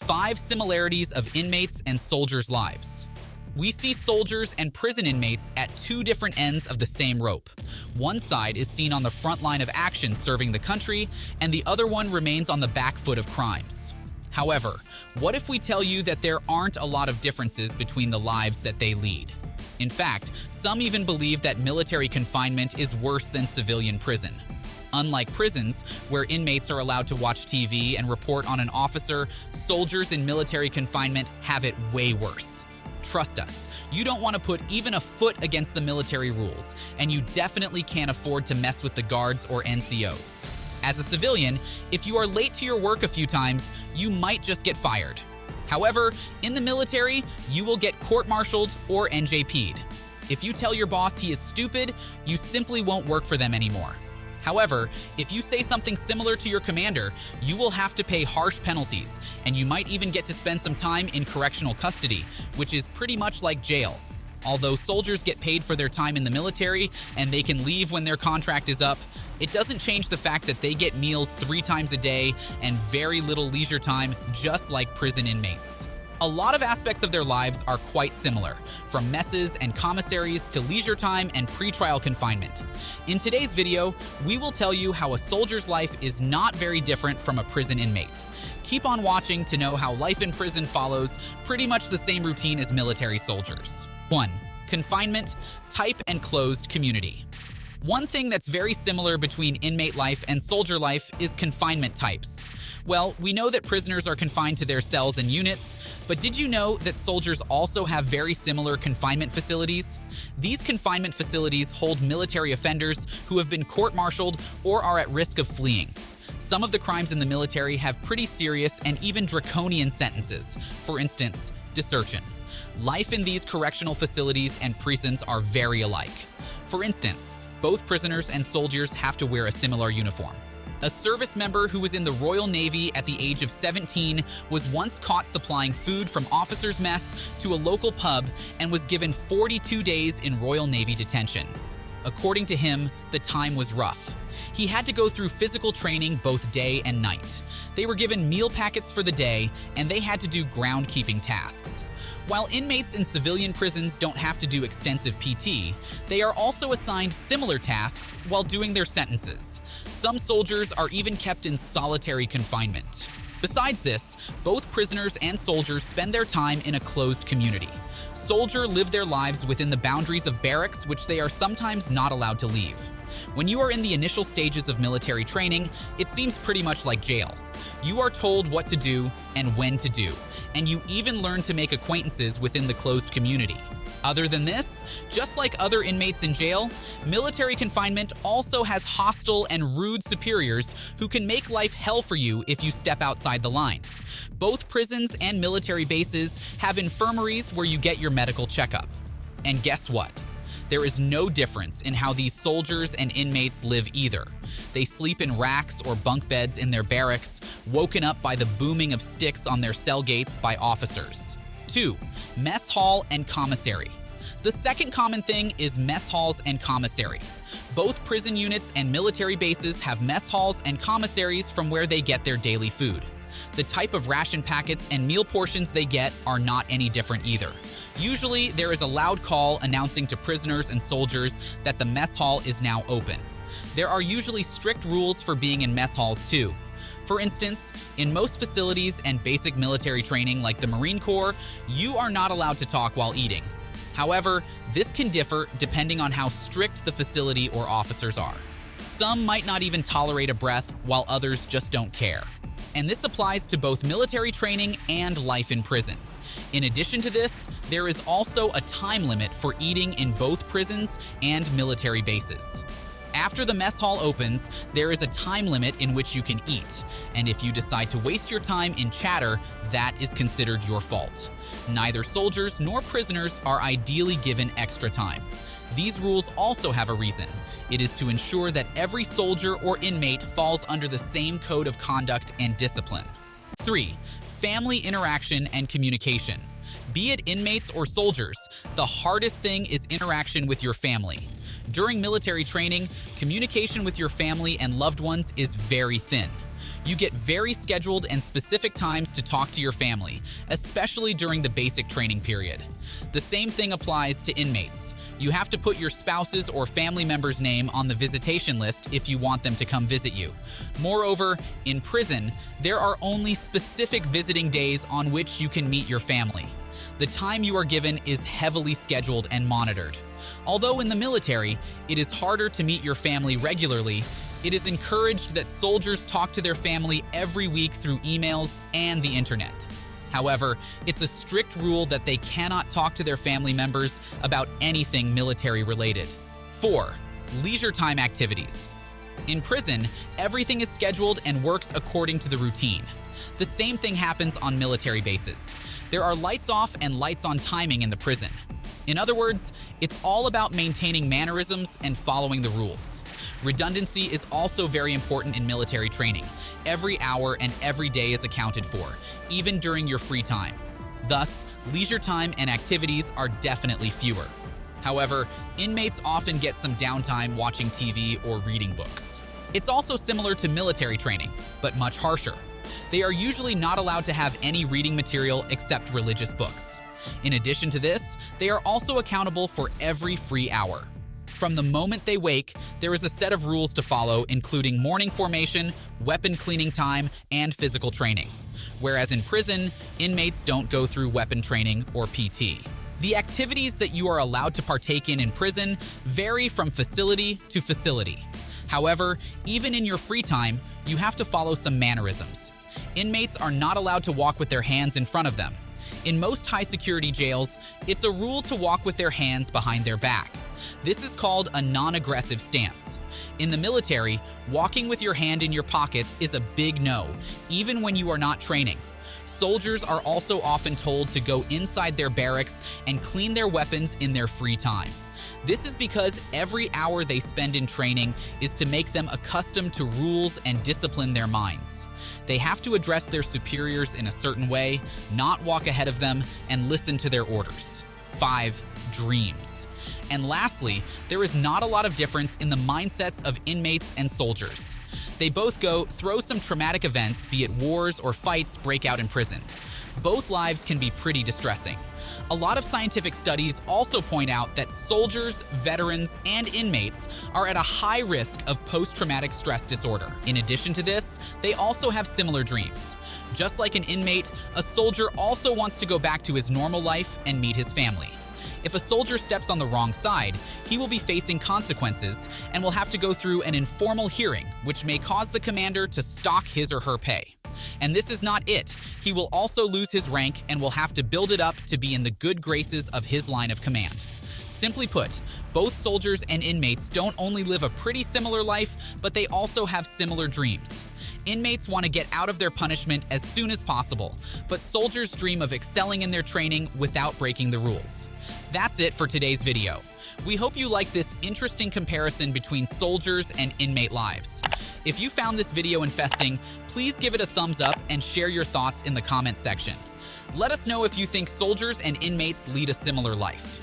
5 similarities of inmates and soldiers' lives. We see soldiers and prison inmates at 2 different ends of the same rope. One side is seen on the front line of action serving the country, and the other one remains on the back foot of crimes. However, what if we tell you that there aren't a lot of differences between the lives that they lead? In fact, some even believe that military confinement is worse than civilian prison. Unlike prisons, where inmates are allowed to watch TV and report on an officer, soldiers in military confinement have it way worse. Trust us, you don't want to put even a foot against the military rules, and you definitely can't afford to mess with the guards or NCOs. As a civilian, if you are late to your work a few times, you might just get fired. However, in the military, you will get court-martialed or NJP'd. If you tell your boss he is stupid, you simply won't work for them anymore. However, if you say something similar to your commander, you will have to pay harsh penalties, and you might even get to spend some time in correctional custody, which is pretty much like jail. Although soldiers get paid for their time in the military and they can leave when their contract is up, it doesn't change the fact that they get meals 3 times a day and very little leisure time, just like prison inmates. A lot of aspects of their lives are quite similar, from messes and commissaries to leisure time and pretrial confinement. In today's video, we will tell you how a soldier's life is not very different from a prison inmate. Keep on watching to know how life in prison follows pretty much the same routine as military soldiers. 1. Confinement, type, and closed community. One thing that's very similar between inmate life and soldier life is confinement types. Well, we know that prisoners are confined to their cells and units, but did you know that soldiers also have very similar confinement facilities? These confinement facilities hold military offenders who have been court-martialed or are at risk of fleeing. Some of the crimes in the military have pretty serious and even draconian sentences. For instance, desertion. Life in these correctional facilities and prisons are very alike. For instance, both prisoners and soldiers have to wear a similar uniform. A service member who was in the Royal Navy at the age of 17 was once caught supplying food from officers' mess to a local pub and was given 42 days in Royal Navy detention. According to him, the time was rough. He had to go through physical training both day and night. They were given meal packets for the day, and they had to do ground-keeping tasks. While inmates in civilian prisons don't have to do extensive PT, they are also assigned similar tasks while doing their sentences. Some soldiers are even kept in solitary confinement. Besides this, both prisoners and soldiers spend their time in a closed community. Soldiers live their lives within the boundaries of barracks, which they are sometimes not allowed to leave. When you are in the initial stages of military training, it seems pretty much like jail. You are told what to do and when to do, and you even learn to make acquaintances within the closed community. Other than this, just like other inmates in jail, military confinement also has hostile and rude superiors who can make life hell for you if you step outside the line. Both prisons and military bases have infirmaries where you get your medical checkup. And guess what? There is no difference in how these soldiers and inmates live either. They sleep in racks or bunk beds in their barracks, woken up by the booming of sticks on their cell gates by officers. 2. Mess hall and commissary. The second common thing is mess halls and commissary. Both prison units and military bases have mess halls and commissaries from where they get their daily food. The type of ration packets and meal portions they get are not any different either. Usually, there is a loud call announcing to prisoners and soldiers that the mess hall is now open. There are usually strict rules for being in mess halls too. For instance, in most facilities and basic military training like the Marine Corps, you are not allowed to talk while eating. However, this can differ depending on how strict the facility or officers are. Some might not even tolerate a breath, while others just don't care. And this applies to both military training and life in prison. In addition to this, there is also a time limit for eating in both prisons and military bases. After the mess hall opens, there is a time limit in which you can eat, and if you decide to waste your time in chatter, that is considered your fault. Neither soldiers nor prisoners are ideally given extra time. These rules also have a reason. It is to ensure that every soldier or inmate falls under the same code of conduct and discipline. 3. Family interaction and communication. Be it inmates or soldiers, the hardest thing is interaction with your family. During military training, communication with your family and loved ones is very thin. You get very scheduled and specific times to talk to your family, especially during the basic training period. The same thing applies to inmates. You have to put your spouse's or family member's name on the visitation list if you want them to come visit you. Moreover, in prison, there are only specific visiting days on which you can meet your family. The time you are given is heavily scheduled and monitored. Although in the military, it is harder to meet your family regularly, it is encouraged that soldiers talk to their family every week through emails and the internet. However, it's a strict rule that they cannot talk to their family members about anything military-related. 4. Leisure time activities. In prison, everything is scheduled and works according to the routine. The same thing happens on military bases. There are lights off and lights on timing in the prison. In other words, it's all about maintaining mannerisms and following the rules. Redundancy is also very important in military training. Every hour and every day is accounted for, even during your free time. Thus, leisure time and activities are definitely fewer. However, inmates often get some downtime watching TV or reading books. It's also similar to military training, but much harsher. They are usually not allowed to have any reading material except religious books. In addition to this, they are also accountable for every free hour. From the moment they wake, there is a set of rules to follow, including morning formation, weapon cleaning time, and physical training. Whereas in prison, inmates don't go through weapon training or PT. The activities that you are allowed to partake in prison vary from facility to facility. However, even in your free time, you have to follow some mannerisms. Inmates are not allowed to walk with their hands in front of them. In most high-security jails, it's a rule to walk with their hands behind their back. This is called a non-aggressive stance. In the military, walking with your hand in your pockets is a big no, even when you are not training. Soldiers are also often told to go inside their barracks and clean their weapons in their free time. This is because every hour they spend in training is to make them accustomed to rules and discipline their minds. They have to address their superiors in a certain way, not walk ahead of them, and listen to their orders. 5. Dreams. And lastly, there is not a lot of difference in the mindsets of inmates and soldiers. They both go through some traumatic events, be it wars or fights, break out in prison. Both lives can be pretty distressing. A lot of scientific studies also point out that soldiers, veterans, and inmates are at a high risk of post-traumatic stress disorder. In addition to this, they also have similar dreams. Just like an inmate, a soldier also wants to go back to his normal life and meet his family. If a soldier steps on the wrong side, he will be facing consequences and will have to go through an informal hearing, which may cause the commander to stock his or her pay. And this is not it. He will also lose his rank and will have to build it up to be in the good graces of his line of command. Simply put, both soldiers and inmates don't only live a pretty similar life, but they also have similar dreams. Inmates want to get out of their punishment as soon as possible, but soldiers dream of excelling in their training without breaking the rules. That's it for today's video. We hope you like this interesting comparison between soldiers and inmate lives. If you found this video interesting, please give it a thumbs up and share your thoughts in the comments section. Let us know if you think soldiers and inmates lead a similar life.